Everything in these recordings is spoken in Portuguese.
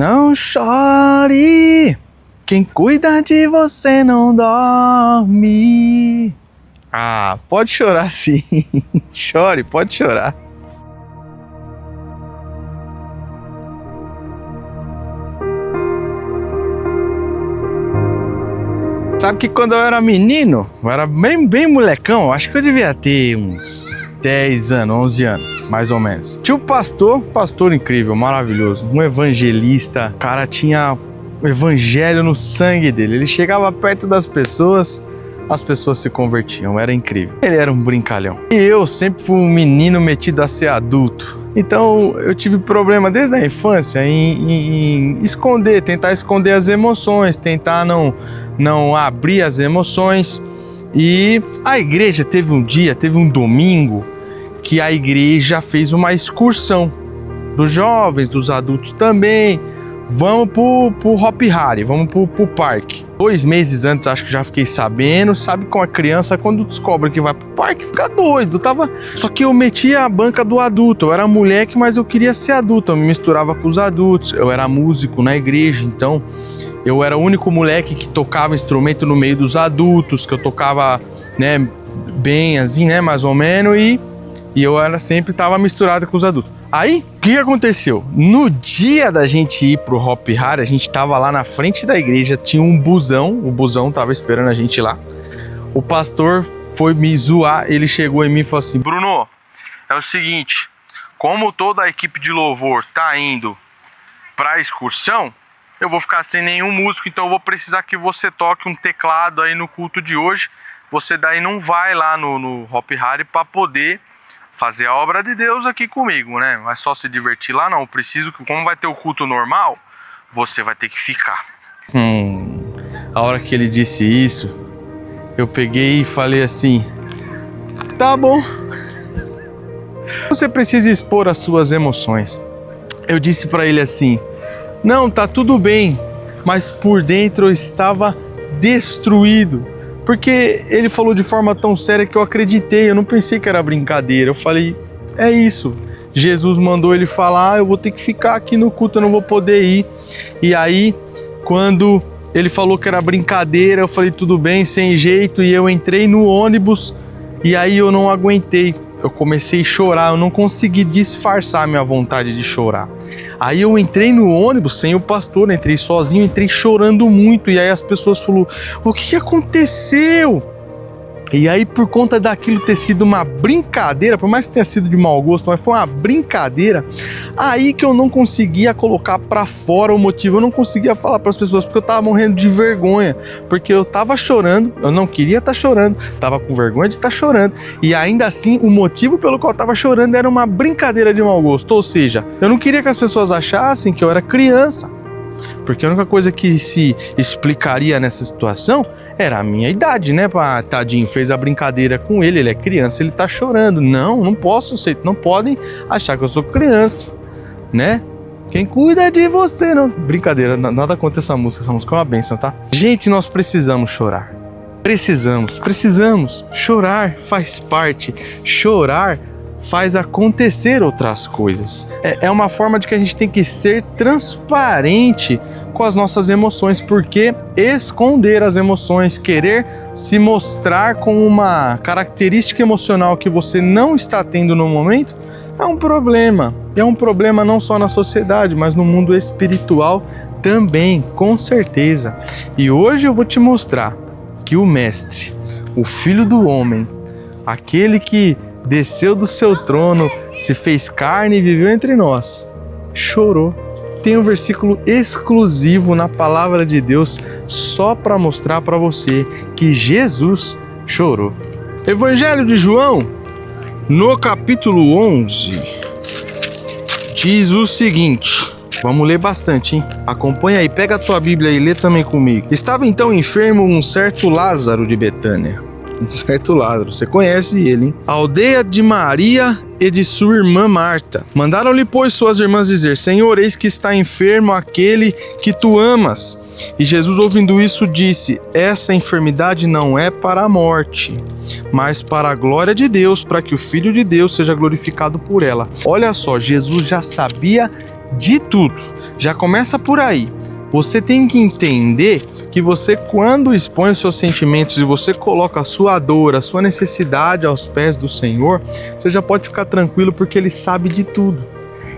Não chore, quem cuida de você não dorme. Ah, pode chorar sim. Chore, pode chorar. Sabe que quando eu era menino, eu era bem molecão, acho que eu devia ter uns 10 anos, 11 anos, mais ou menos. Tinha um pastor incrível, maravilhoso, um evangelista, o cara tinha o evangelho no sangue dele. Ele chegava perto das pessoas, as pessoas se convertiam, era incrível. Ele era um brincalhão. E eu sempre fui um menino metido a ser adulto. Então eu tive problema desde a infância em tentar esconder as emoções, tentar não abrir as emoções. E a igreja teve um domingo, que a igreja fez uma excursão dos jovens, dos adultos também. Vamos pro Hopi Hari, vamos pro parque. 2 meses antes, acho que já fiquei sabendo. Sabe, com a criança, quando descobre que vai pro parque, fica doido. Só que eu metia a banca do adulto. Eu era moleque, mas eu queria ser adulto. Eu me misturava com os adultos. Eu era músico na igreja, então eu era o único moleque que tocava instrumento no meio dos adultos, que eu tocava, né, bem assim, né, mais ou menos, e eu sempre tava misturado com os adultos. Aí, o que aconteceu? No dia da gente ir pro Hopi Hari, a gente tava lá na frente da igreja, tinha um busão, o busão tava esperando a gente lá. O pastor foi me zoar, ele chegou em mim e falou assim: Bruno, é o seguinte, como toda a equipe de louvor tá indo pra excursão, eu vou ficar sem nenhum músico, então eu vou precisar que você toque um teclado aí no culto de hoje. Você daí não vai lá no Hopi Hari pra poder fazer a obra de Deus aqui comigo, né? Não é só se divertir lá, não. Eu preciso que, como vai ter o culto normal, você vai ter que ficar. A hora que ele disse isso, eu peguei e falei assim: tá bom. Você precisa expor as suas emoções. Eu disse pra ele assim: não, tá tudo bem, mas por dentro eu estava destruído. Porque ele falou de forma tão séria que eu acreditei, eu não pensei que era brincadeira. Eu falei, é isso, Jesus mandou ele falar, eu vou ter que ficar aqui no culto, eu não vou poder ir. E aí, quando ele falou que era brincadeira, eu falei, tudo bem, sem jeito, e eu entrei no ônibus, e aí eu não aguentei. Eu comecei a chorar, eu não consegui disfarçar a minha vontade de chorar. Aí eu entrei no ônibus sem o pastor, entrei sozinho, entrei chorando muito. E aí as pessoas falaram, o que aconteceu? E aí, por conta daquilo ter sido uma brincadeira, por mais que tenha sido de mau gosto, mas foi uma brincadeira, aí que eu não conseguia colocar pra fora o motivo, eu não conseguia falar pras pessoas, porque eu tava morrendo de vergonha, porque eu tava chorando, eu não queria estar chorando, tava com vergonha de estar chorando, e ainda assim, o motivo pelo qual eu tava chorando era uma brincadeira de mau gosto, ou seja, eu não queria que as pessoas achassem que eu era criança, porque a única coisa que se explicaria nessa situação era a minha idade, né? Tadinho, fez a brincadeira com ele é criança, ele tá chorando. Não posso ser, não podem achar que eu sou criança, né? Quem cuida de você, não. Brincadeira, nada contra essa música é uma bênção, tá? Gente, nós precisamos chorar. Precisamos chorar, faz parte. Chorar faz acontecer outras coisas. É uma forma de que a gente tem que ser transparente com as nossas emoções, porque esconder as emoções, querer se mostrar com uma característica emocional que você não está tendo no momento, é um problema. É um problema não só na sociedade, mas no mundo espiritual também, com certeza. E hoje eu vou te mostrar que o Mestre, o Filho do Homem, aquele que desceu do seu trono, se fez carne e viveu entre nós, chorou. Tem um versículo exclusivo na palavra de Deus só para mostrar para você que Jesus chorou. Evangelho de João, no capítulo 11, diz o seguinte. Vamos ler bastante, hein? Acompanha aí, pega a tua Bíblia e lê também comigo. Estava então enfermo um certo Lázaro de Betânia. Um certo Lázaro, você conhece ele, hein? A aldeia de Maria e de sua irmã Marta. Mandaram-lhe, pois, suas irmãs dizer: Senhor, eis que está enfermo aquele que tu amas. E Jesus, ouvindo isso, disse: essa enfermidade não é para a morte, mas para a glória de Deus, para que o Filho de Deus seja glorificado por ela. Olha só, Jesus já sabia de tudo. Já começa por aí. Você tem que entender que você, quando expõe os seus sentimentos e você coloca a sua dor, a sua necessidade aos pés do Senhor, você já pode ficar tranquilo porque Ele sabe de tudo.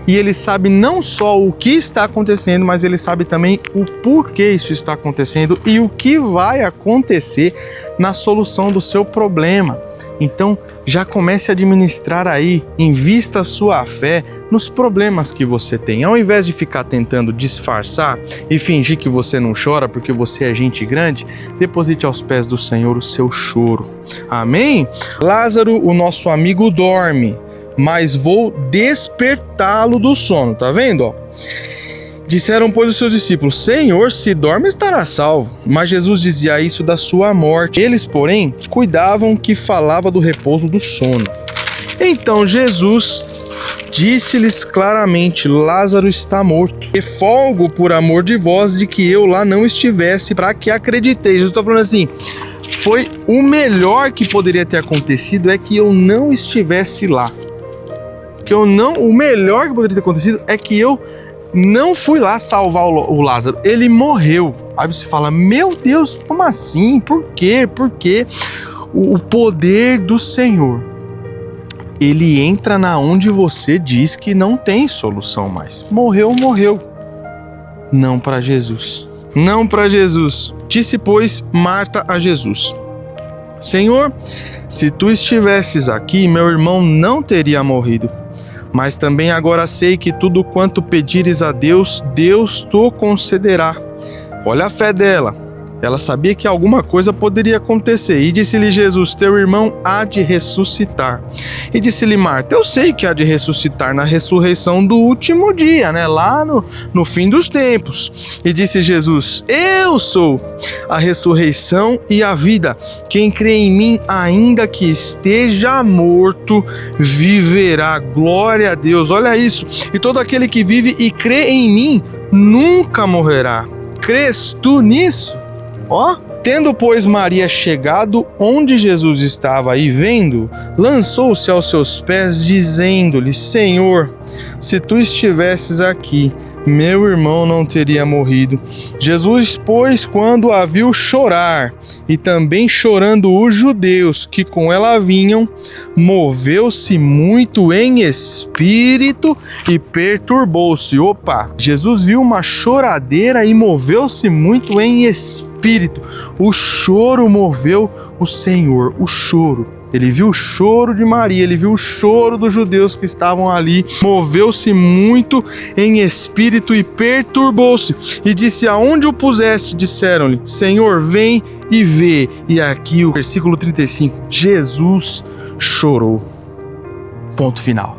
E Ele sabe não só o que está acontecendo, mas Ele sabe também o porquê isso está acontecendo e o que vai acontecer na solução do seu problema. Então, já comece a administrar aí, invista a sua fé nos problemas que você tem. Ao invés de ficar tentando disfarçar e fingir que você não chora porque você é gente grande, deposite aos pés do Senhor o seu choro. Amém? Lázaro, o nosso amigo, dorme, mas vou despertá-lo do sono. Tá vendo? Disseram, pois, os seus discípulos: Senhor, se dorme, estará salvo. Mas Jesus dizia isso da sua morte. Eles, porém, cuidavam que falava do repouso do sono. Então Jesus disse-lhes claramente: Lázaro está morto. E folgo por amor de vós de que eu lá não estivesse, para que acrediteis. Jesus está falando assim: foi o melhor que poderia ter acontecido é que eu não estivesse lá. O melhor que poderia ter acontecido é que eu não fui lá salvar o Lázaro, ele morreu. Aí você fala: meu Deus, como assim? Por quê? Porque o poder do Senhor, ele entra na onde você diz que não tem solução mais. Morreu. Não para Jesus. Não para Jesus. Disse, pois, Marta a Jesus: Senhor, se tu estivesses aqui, meu irmão não teria morrido. Mas também agora sei que tudo quanto pedires a Deus, Deus te concederá. Olha a fé dela. Ela sabia que alguma coisa poderia acontecer. E disse-lhe Jesus: teu irmão há de ressuscitar. E disse-lhe Marta: eu sei que há de ressuscitar na ressurreição do último dia, né? Lá no fim dos tempos. E disse Jesus: eu sou a ressurreição e a vida. Quem crê em mim, ainda que esteja morto, viverá. Glória a Deus. Olha isso. E todo aquele que vive e crê em mim, nunca morrerá. Crês tu nisso? Tendo, pois, Maria chegado onde Jesus estava e vendo, lançou-se aos seus pés, dizendo-lhe: Senhor, se tu estivesses aqui, meu irmão não teria morrido. Jesus, pois, quando a viu chorar, e também chorando os judeus que com ela vinham, moveu-se muito em espírito e perturbou-se. Jesus viu uma choradeira e moveu-se muito em espírito. O choro moveu o Senhor, o choro. Ele viu o choro de Maria, ele viu o choro dos judeus que estavam ali, moveu-se muito em espírito e perturbou-se. E disse: aonde o puseste? Disseram-lhe: Senhor, vem e vê. E aqui o versículo 35, Jesus chorou. Ponto final.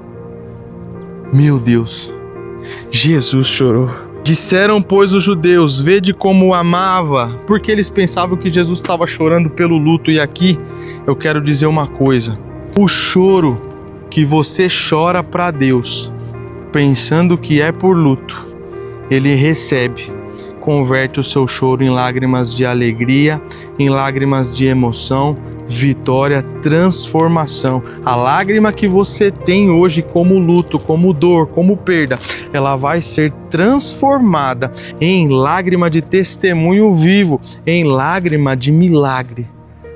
Meu Deus, Jesus chorou. Disseram, pois, os judeus: vede como o amava, porque eles pensavam que Jesus estava chorando pelo luto. E aqui eu quero dizer uma coisa: o choro que você chora para Deus, pensando que é por luto, Ele recebe, converte o seu choro em lágrimas de alegria, em lágrimas de emoção, vitória, transformação. A lágrima que você tem hoje como luto, como dor, como perda, ela vai ser transformada em lágrima de testemunho vivo, em lágrima de milagre.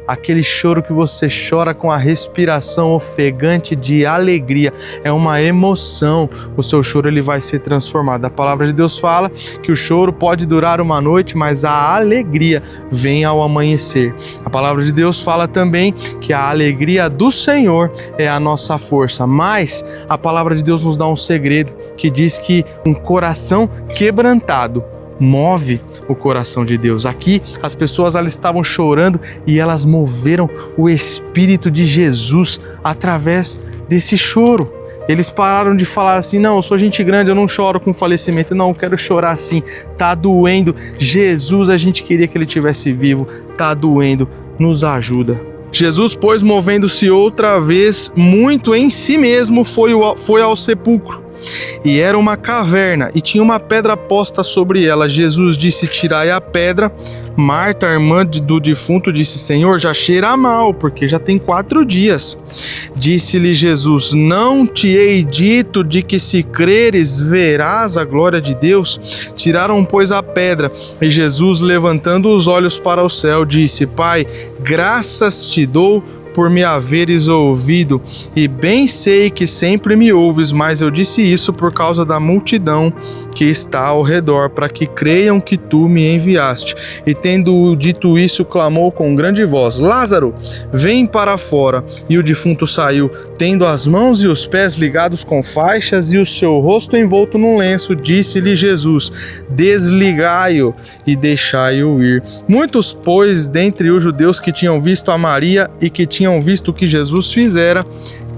Aquele choro que você chora com a respiração ofegante de alegria, é uma emoção. O seu choro, ele vai ser transformado. A palavra de Deus fala que o choro pode durar uma noite, mas a alegria vem ao amanhecer. A palavra de Deus fala também que a alegria do Senhor é a nossa força. Mas a palavra de Deus nos dá um segredo que diz que um coração quebrantado move o coração de Deus. Aqui as pessoas, elas estavam chorando e elas moveram o Espírito de Jesus através desse choro. Eles pararam de falar assim: não, eu sou gente grande, eu não choro com falecimento, não, eu quero chorar assim, tá doendo. Jesus, a gente queria que ele estivesse vivo, tá doendo, nos ajuda. Jesus, pois, movendo-se outra vez muito em si mesmo, foi ao sepulcro. e era uma caverna, e tinha uma pedra posta sobre ela. Jesus disse: tirai a pedra. Marta, a irmã do defunto, disse: Senhor, já cheira mal, porque já tem 4 dias. Disse-lhe Jesus: não te hei dito de que, se creres, verás a glória de Deus? Tiraram, pois, a pedra, e Jesus, levantando os olhos para o céu, disse: Pai, graças te dou por me haveres ouvido, e bem sei que sempre me ouves, mas eu disse isso por causa da multidão que está ao redor, para que creiam que tu me enviaste. E tendo dito isso, clamou com grande voz: Lázaro, vem para fora. E o defunto saiu, tendo as mãos e os pés ligados com faixas e o seu rosto envolto num lenço. Disse-lhe Jesus: desligai-o e deixai-o ir. Muitos, pois, dentre os judeus que tinham visto a Maria e que tinham visto o que Jesus fizera,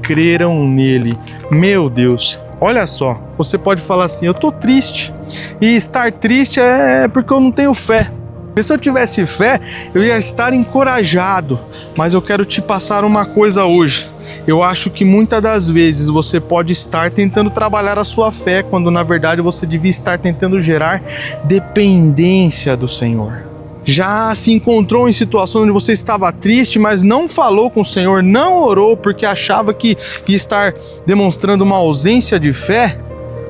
creram nele. Meu Deus, olha só, você pode falar assim: eu tô triste, e estar triste é porque eu não tenho fé. Se eu tivesse fé, eu ia estar encorajado. Mas eu quero te passar uma coisa hoje. Eu acho que muitas das vezes você pode estar tentando trabalhar a sua fé, quando na verdade você devia estar tentando gerar dependência do Senhor. Já se encontrou em situação onde você estava triste, mas não falou com o Senhor, não orou porque achava que ia estar demonstrando uma ausência de fé,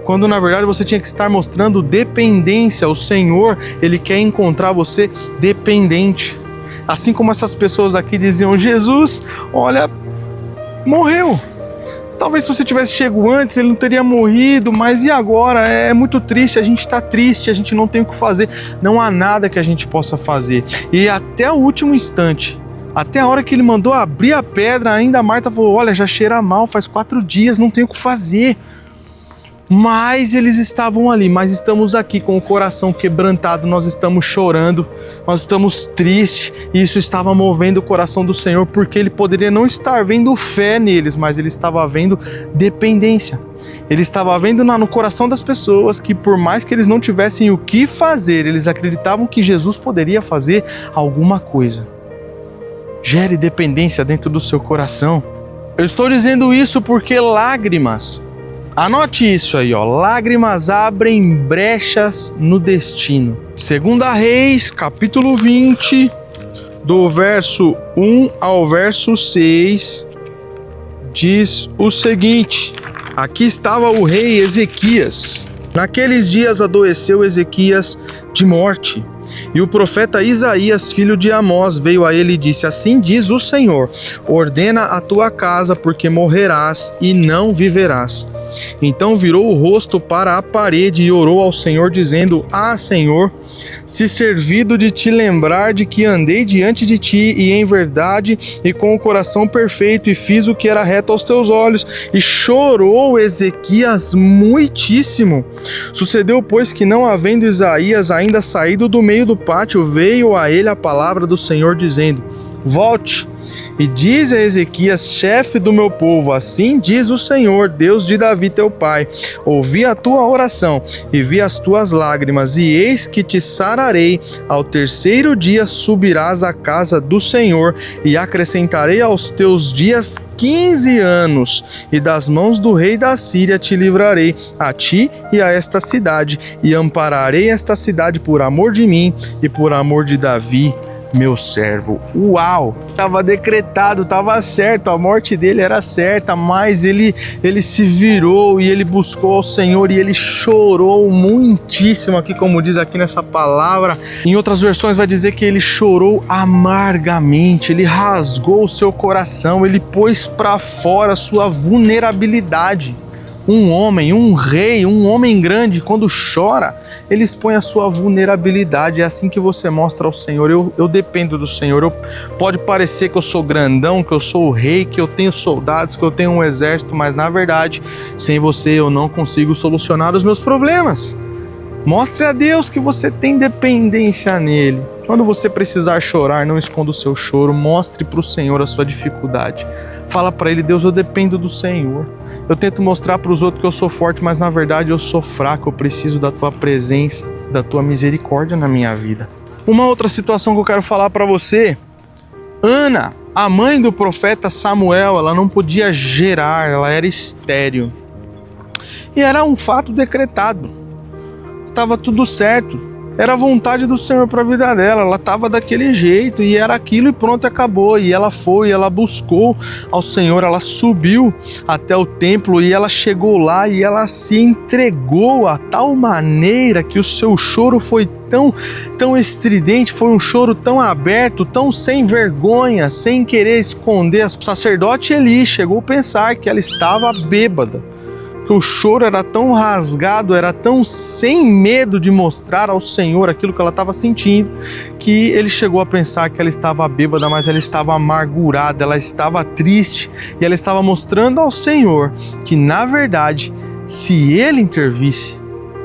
quando na verdade você tinha que estar mostrando dependência. O Senhor, Ele quer encontrar você dependente. Assim como essas pessoas aqui diziam: Jesus, olha, morreu. Talvez se você tivesse chego antes, ele não teria morrido, mas e agora? É muito triste, a gente está triste, a gente não tem o que fazer, não há nada que a gente possa fazer. E até o último instante, até a hora que ele mandou abrir a pedra, ainda a Marta falou: olha, já cheira mal, faz 4 dias, não tem o que fazer. Mas eles estavam ali, mas estamos aqui com o coração quebrantado, nós estamos chorando, nós estamos tristes, e isso estava movendo o coração do Senhor, porque Ele poderia não estar vendo fé neles, mas Ele estava vendo dependência. Ele estava vendo no coração das pessoas que, por mais que eles não tivessem o que fazer, eles acreditavam que Jesus poderia fazer alguma coisa. Gere dependência dentro do seu coração. Eu estou dizendo isso porque lágrimas, anote isso aí, ó. Lágrimas abrem brechas no destino. 2 Reis, capítulo 20, do verso 1 ao verso 6, diz o seguinte: aqui estava o rei Ezequias. Naqueles dias adoeceu Ezequias de morte. E o profeta Isaías, filho de Amós, veio a ele e disse: assim diz o Senhor, ordena a tua casa, porque morrerás e não viverás. Então virou o rosto para a parede e orou ao Senhor, dizendo: ah, Senhor, se servido de te lembrar de que andei diante de ti e em verdade e com o coração perfeito, e fiz o que era reto aos teus olhos. E chorou Ezequias muitíssimo. Sucedeu, pois, que não havendo Isaías ainda saído do meio do pátio, veio a ele a palavra do Senhor, dizendo: volte e diz a Ezequias, chefe do meu povo: assim diz o Senhor, Deus de Davi teu pai, ouvi a tua oração e vi as tuas lágrimas, e eis que te sararei. Ao 3º dia subirás à casa do Senhor, e acrescentarei aos teus dias 15 anos, e das mãos do rei da Síria te livrarei, a ti e a esta cidade, e ampararei esta cidade por amor de mim e por amor de Davi, meu servo. Uau! Estava decretado, estava certo, a morte dele era certa, mas ele se virou e ele buscou ao Senhor e ele chorou muitíssimo, aqui como diz aqui nessa palavra. Em outras versões vai dizer que ele chorou amargamente, ele rasgou o seu coração, ele pôs para fora a sua vulnerabilidade. Um homem, um rei, um homem grande, quando chora, ele expõe a sua vulnerabilidade. É assim que você mostra ao Senhor: eu dependo do Senhor. Pode parecer que eu sou grandão, que eu sou o rei, que eu tenho soldados, que eu tenho um exército, mas na verdade, sem você eu não consigo solucionar os meus problemas. Mostre a Deus que você tem dependência nele. Quando você precisar chorar, não esconda o seu choro, mostre para o Senhor a sua dificuldade. Fala para ele: Deus, eu dependo do Senhor. Eu tento mostrar para os outros que eu sou forte, mas na verdade eu sou fraco, eu preciso da tua presença, da tua misericórdia na minha vida. Uma outra situação que eu quero falar para você: Ana, a mãe do profeta Samuel, ela não podia gerar, ela era estéril. E era um fato decretado. Estava tudo certo. Era a vontade do Senhor para a vida dela. Ela estava daquele jeito e era aquilo e pronto, acabou. E ela foi, ela buscou ao Senhor, ela subiu até o templo e ela chegou lá e ela se entregou a tal maneira que o seu choro foi tão estridente, foi um choro tão aberto, tão sem vergonha, sem querer esconder. O sacerdote Eli chegou a pensar que ela estava bêbada. Que o choro era tão rasgado, era tão sem medo de mostrar ao Senhor aquilo que ela estava sentindo, que ele chegou a pensar que ela estava bêbada, mas ela estava amargurada, ela estava triste e ela estava mostrando ao Senhor que, na verdade, se ele intervisse,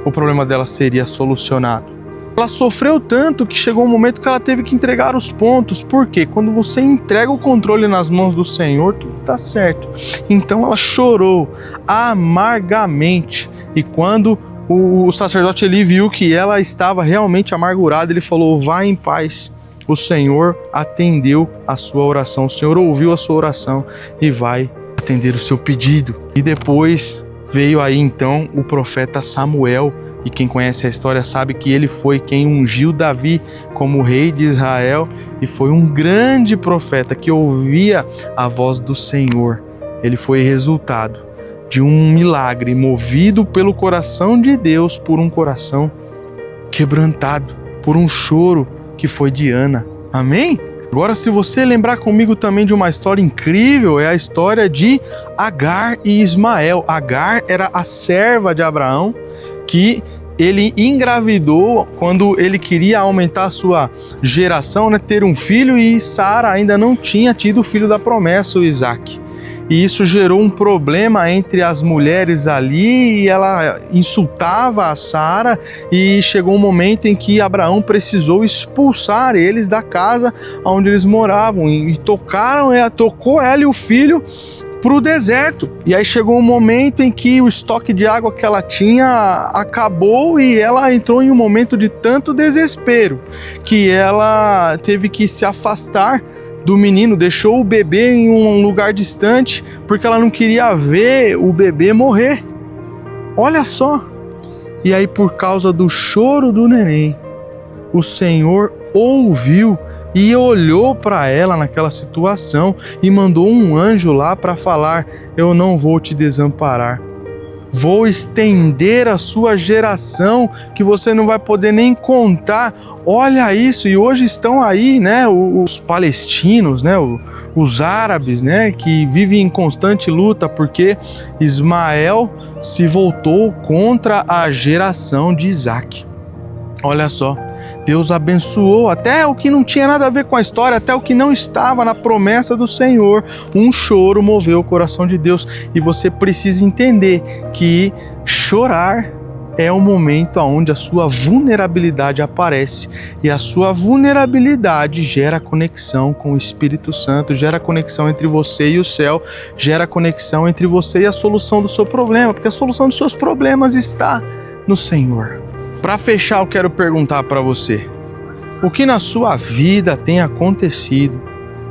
o problema dela seria solucionado. Ela sofreu tanto que chegou um momento que ela teve que entregar os pontos. Por quê? Quando você entrega o controle nas mãos do Senhor, tudo está certo. Então ela chorou amargamente. E quando o sacerdote Eli viu que ela estava realmente amargurada, ele falou: vá em paz. O Senhor atendeu a sua oração. O Senhor ouviu a sua oração e vai atender o seu pedido. E depois veio aí então o profeta Samuel. E quem conhece a história sabe que ele foi quem ungiu Davi como rei de Israel e foi um grande profeta que ouvia a voz do Senhor. Ele foi resultado de um milagre movido pelo coração de Deus por um coração quebrantado, por um choro que foi de Ana. Amém? Agora, se você lembrar comigo também de uma história incrível, é a história de Agar e Ismael. Agar era a serva de Abraão, que ele engravidou quando ele queria aumentar a sua geração, ter um filho, e Sara ainda não tinha tido o filho da promessa, o Isaac. E isso gerou um problema entre as mulheres ali, e ela insultava a Sara, e chegou um momento em que Abraão precisou expulsar eles da casa onde eles moravam, e tocou ela e o filho para o deserto. E aí chegou um momento em que o estoque de água que ela tinha acabou e ela entrou em um momento de tanto desespero que ela teve que se afastar do menino, deixou o bebê em um lugar distante porque ela não queria ver o bebê morrer. Olha só! E aí, por causa do choro do neném, o Senhor ouviu e olhou para ela naquela situação e mandou um anjo lá para falar: eu não vou te desamparar. Vou estender a sua geração que você não vai poder nem contar. Olha isso, e hoje estão aí, os palestinos, os árabes, que vivem em constante luta porque Ismael se voltou contra a geração de Isaac. Olha só. Deus abençoou até o que não tinha nada a ver com a história, até o que não estava na promessa do Senhor. Um choro moveu o coração de Deus. E você precisa entender que chorar é o momento onde a sua vulnerabilidade aparece. E a sua vulnerabilidade gera conexão com o Espírito Santo, gera conexão entre você e o céu, gera conexão entre você e a solução do seu problema, porque a solução dos seus problemas está no Senhor. Para fechar, eu quero perguntar para você: o que na sua vida tem acontecido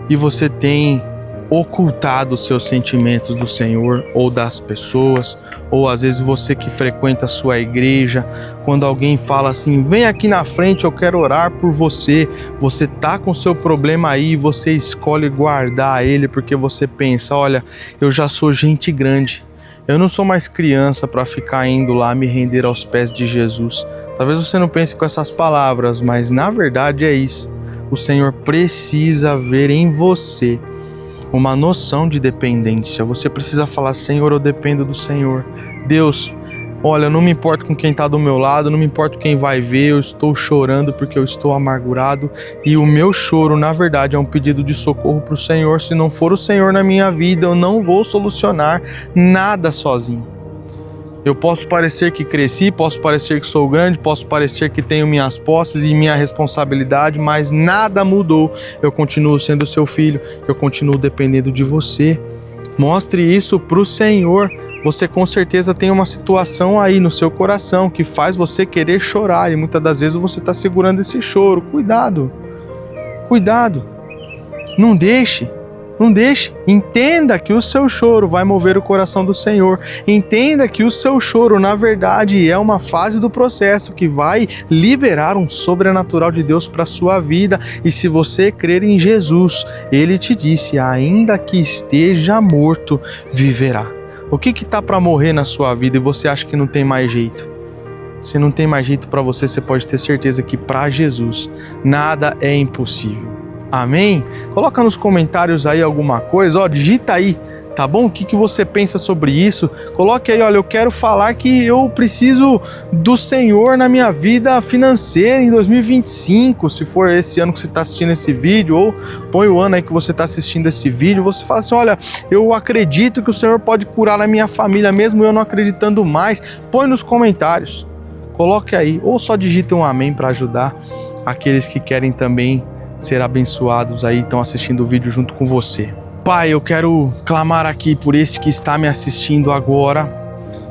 e você tem ocultado os seus sentimentos do Senhor ou das pessoas? Ou às vezes você que frequenta a sua igreja, quando alguém fala assim: vem aqui na frente, eu quero orar por você, você tá com o seu problema aí e você escolhe guardar ele porque você pensa: olha, eu já sou gente grande. Eu não sou mais criança para ficar indo lá me render aos pés de Jesus. Talvez você não pense com essas palavras, mas na verdade é isso. O Senhor precisa ver em você uma noção de dependência. Você precisa falar: Senhor, eu dependo do Senhor. Deus, olha, não me importo com quem está do meu lado, não me importo quem vai ver, eu estou chorando porque eu estou amargurado e o meu choro, na verdade, é um pedido de socorro para o Senhor. Se não for o Senhor na minha vida, eu não vou solucionar nada sozinho. Eu posso parecer que cresci, posso parecer que sou grande, posso parecer que tenho minhas posses e minha responsabilidade, mas nada mudou. Eu continuo sendo seu filho, eu continuo dependendo de você. Mostre isso para o Senhor. Você com certeza tem uma situação aí no seu coração que faz você querer chorar e muitas das vezes você está segurando esse choro. Cuidado, cuidado, não deixe Não deixe. Entenda que o seu choro vai mover o coração do Senhor. Entenda que o seu choro, na verdade, é uma fase do processo que vai liberar um sobrenatural de Deus para a sua vida. E se você crer em Jesus, Ele te disse, ainda que esteja morto, viverá. O que está para morrer na sua vida e você acha que não tem mais jeito? Se não tem mais jeito para você, você pode ter certeza que para Jesus nada é impossível. Amém? Coloca nos comentários aí alguma coisa, digita aí, tá bom? O que você pensa sobre isso? Coloque aí, olha, eu quero falar que eu preciso do Senhor na minha vida financeira em 2025, se for esse ano que você está assistindo esse vídeo, ou põe o ano aí que você está assistindo esse vídeo, você fala assim, olha, eu acredito que o Senhor pode curar a minha família, mesmo eu não acreditando mais. Põe nos comentários, coloque aí, ou só digita um amém para ajudar aqueles que querem também ser abençoados aí, estão assistindo o vídeo junto com você. Pai, eu quero clamar aqui por esse que está me assistindo agora.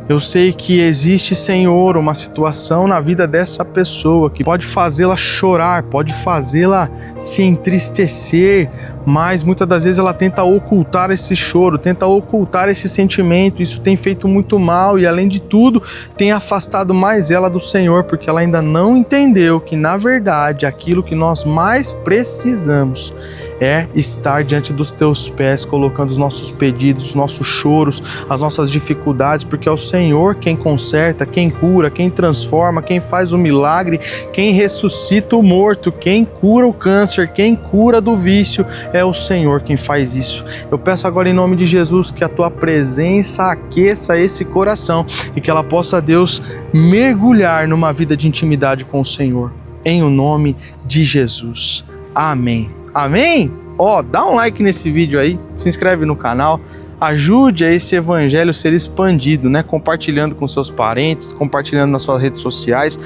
Eu sei que existe, Senhor, uma situação na vida dessa pessoa que pode fazê-la chorar, pode fazê-la se entristecer, mas muitas das vezes ela tenta ocultar esse choro, tenta ocultar esse sentimento. Isso tem feito muito mal e, além de tudo, tem afastado mais ela do Senhor, porque ela ainda não entendeu que, na verdade, aquilo que nós mais precisamos é estar diante dos teus pés, colocando os nossos pedidos, os nossos choros, as nossas dificuldades, porque é o Senhor quem conserta, quem cura, quem transforma, quem faz o milagre, quem ressuscita o morto, quem cura o câncer, quem cura do vício, é o Senhor quem faz isso. Eu peço agora em nome de Jesus que a tua presença aqueça esse coração e que ela possa, Deus, mergulhar numa vida de intimidade com o Senhor, em o nome de Jesus. Amém. Amém? Dá um like nesse vídeo aí, se inscreve no canal, ajude a esse evangelho ser expandido, né? Compartilhando com seus parentes, compartilhando nas suas redes sociais.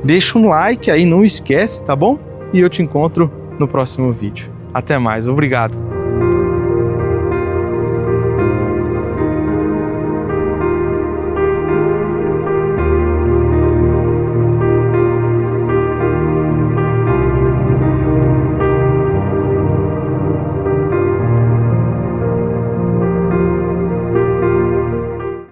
Deixa um like aí, não esquece, tá bom? E eu te encontro no próximo vídeo. Até mais, obrigado.